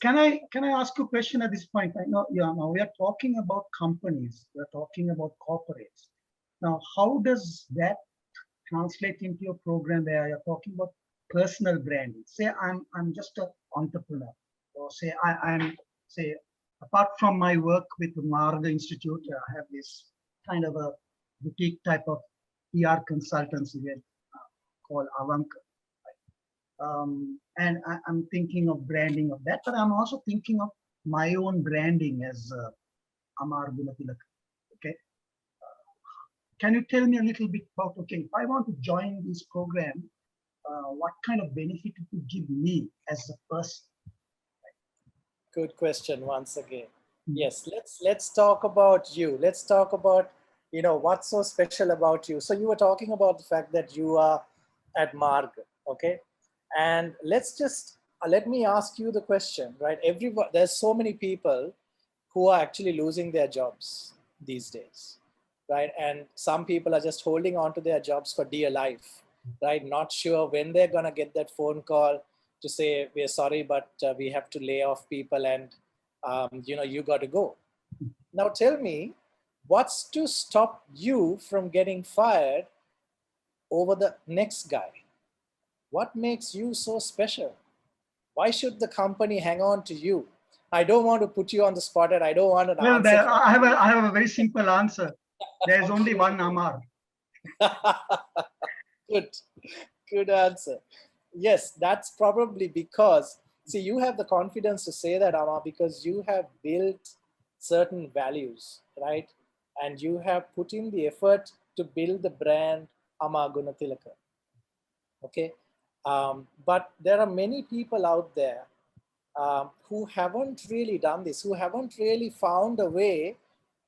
can I ask you a question at this point? I know, yeah, now we are talking about companies, we are talking about corporates. Now, how does that translate into your program where you're talking about personal branding? Say I'm just an entrepreneur, or say I'm say apart from my work with the Marga Institute, I have this kind of a boutique type of PR consultancy with, called Avanka. And I'm thinking of branding of that, but I'm also thinking of my own branding as Amar Gunatilak. Okay, can you tell me a little bit about, okay, if I want to join this program, what kind of benefit it would give me as a person? Good question once again. Yes, let's talk about you. Let's talk about, what's so special about you. So you were talking about the fact that you are at Marg, okay? And let me ask you the question, right? There's so many people who are actually losing their jobs these days, right? And some people are just holding on to their jobs for dear life, right? Not sure when they're gonna get that phone call to say, we're sorry, but we have to lay off people and, you got to go. Now tell me, what's to stop you from getting fired over the next guy? What makes you so special? Why should the company hang on to you? I don't want to put you on the spot and I don't want an Well, answer. I have a very simple answer. There's only one Amar. Good answer. Yes, that's probably because, see, you have the confidence to say that, Amma, because you have built certain values, right? And you have put in the effort to build the brand Amma Gunatilaka. Okay. But there are many people out there who haven't really done this, who haven't really found a way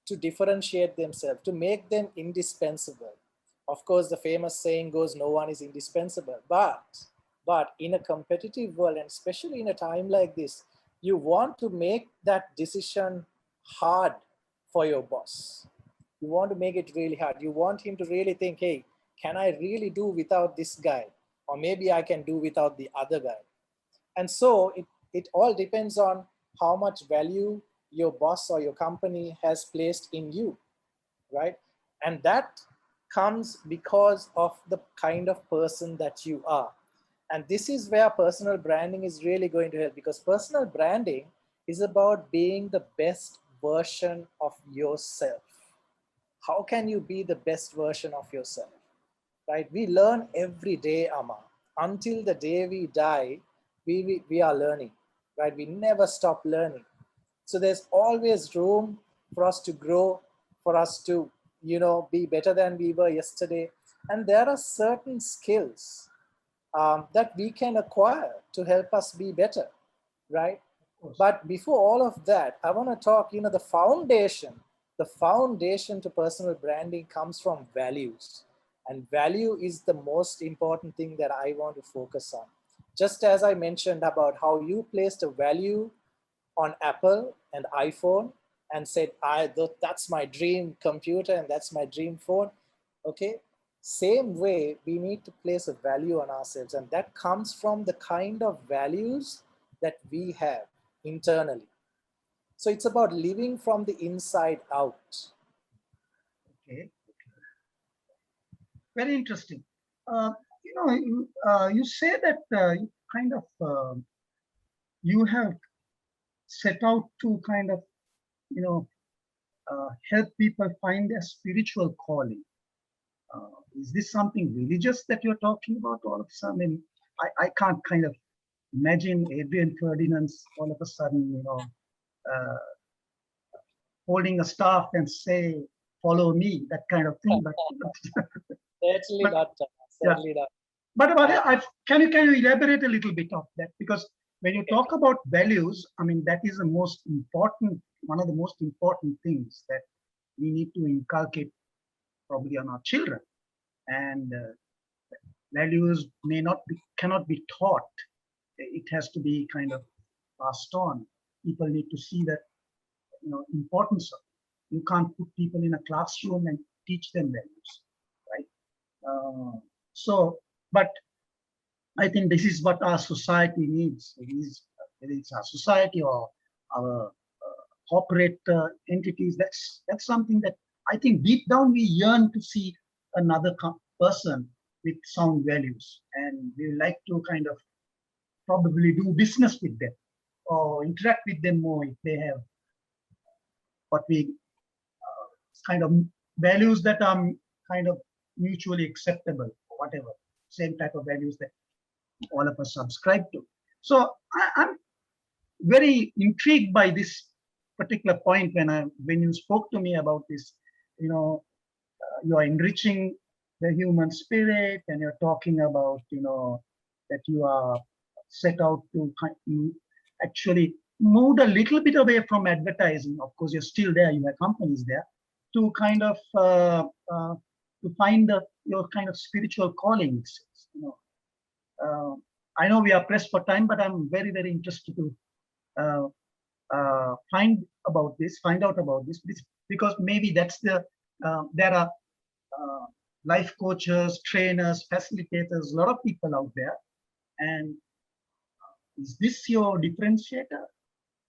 to differentiate themselves, to make them indispensable. Of course, the famous saying goes, no one is indispensable. But in a competitive world, and especially in a time like this, you want to make that decision hard for your boss. You want to make it really hard. You want him to really think, hey, can I really do without this guy? Or maybe I can do without the other guy. And so it all depends on how much value your boss or your company has placed in you, right? And that comes because of the kind of person that you are. And this is where personal branding is really going to help, because personal branding is about being the best version of yourself. How can you be the best version of yourself, right? We learn every day, Amma. Until the day we die, we are learning, right? We never stop learning. So there's always room for us to grow, for us to, be better than we were yesterday. And there are certain skills that we can acquire to help us be better, right? But before all of that, I want to talk, the foundation to personal branding comes from values. And value is the most important thing that I want to focus on. Just as I mentioned about how you placed a value on Apple and iPhone and said, that's my dream computer and that's my dream phone. Okay. Same way, we need to place a value on ourselves, and that comes from the kind of values that we have internally. So it's about living from the inside out. Okay. Very interesting. You say that you kind of you have set out to kind of help people find their spiritual calling. Is this something religious that you're talking about all of a sudden? I can't kind of imagine Adrian Ferdinands all of a sudden, holding a staff and say, follow me, that kind of thing. But Certainly not. Certainly not. But can you elaborate a little bit of that? Because when you talk about values, I mean, that is one of the most important things that we need to inculcate probably on our children. And values cannot be taught. It has to be kind of passed on. People need to see that importance of it. You can't put people in a classroom and teach them values, right? But I think this is what our society needs. Is whether it's our society or our corporate entities. That's something that I think deep down we yearn to see another person with sound values, and we like to kind of probably do business with them or interact with them more if they have what we kind of values that are kind of mutually acceptable or whatever, same type of values that all of us subscribe to. So I'm very intrigued by this particular point when you spoke to me about this, you're enriching the human spirit, and you're talking about, that you are set out to actually moved a little bit away from advertising. Of course, you're still there, you have companies there, to kind of to find your kind of spiritual callings. I know we are pressed for time, but I'm very, very interested to find out about this, because maybe that's there are life coaches, trainers, facilitators, a lot of people out there. And is this your differentiator?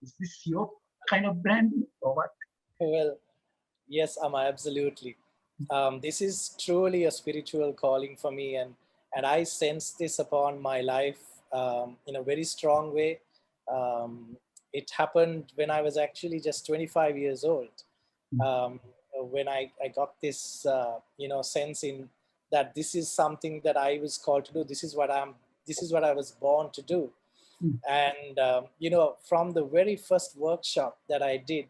Is this your kind of brand or what? Well, yes, Amma, absolutely. This is truly a spiritual calling for me, and I sense this upon my life in a very strong way. It happened when I was actually just 25 years old. When I got this, sense in that this is something that I was called to do. This is what I was born to do. And, from the very first workshop that I did,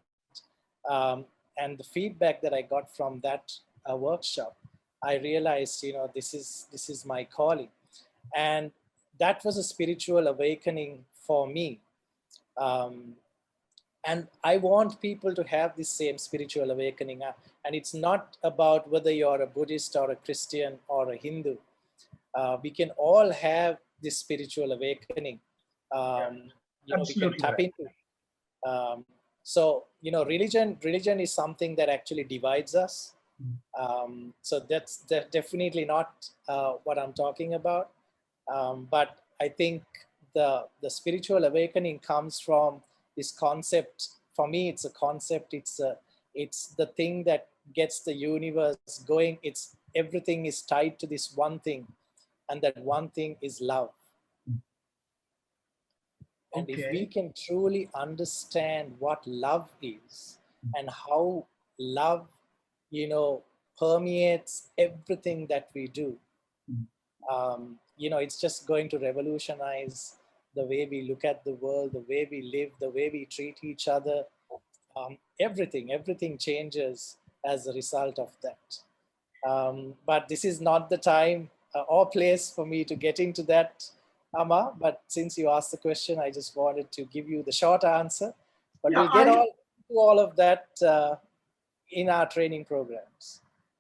and the feedback that I got from that workshop, I realized, this is my calling. And that was a spiritual awakening for me. And I want people to have this same spiritual awakening. And it's not about whether you're a Buddhist or a Christian or a Hindu. We can all have this spiritual awakening. We can tap into. So, religion is something that actually divides us. So that's definitely not what I'm talking about. But I think the spiritual awakening comes from this concept. For me, it's a concept. It's the thing that gets the universe going. Everything is tied to this one thing, and that one thing is love. And if we can truly understand what love is and how love, permeates everything that we do, it's just going to revolutionize the way we look at the world, the way we live, the way we treat each other. Everything changes as a result of that. But this is not the time or place for me to get into that, Amma. But since you asked the question, I just wanted to give you the short answer. But we'll get all of that in our training programs.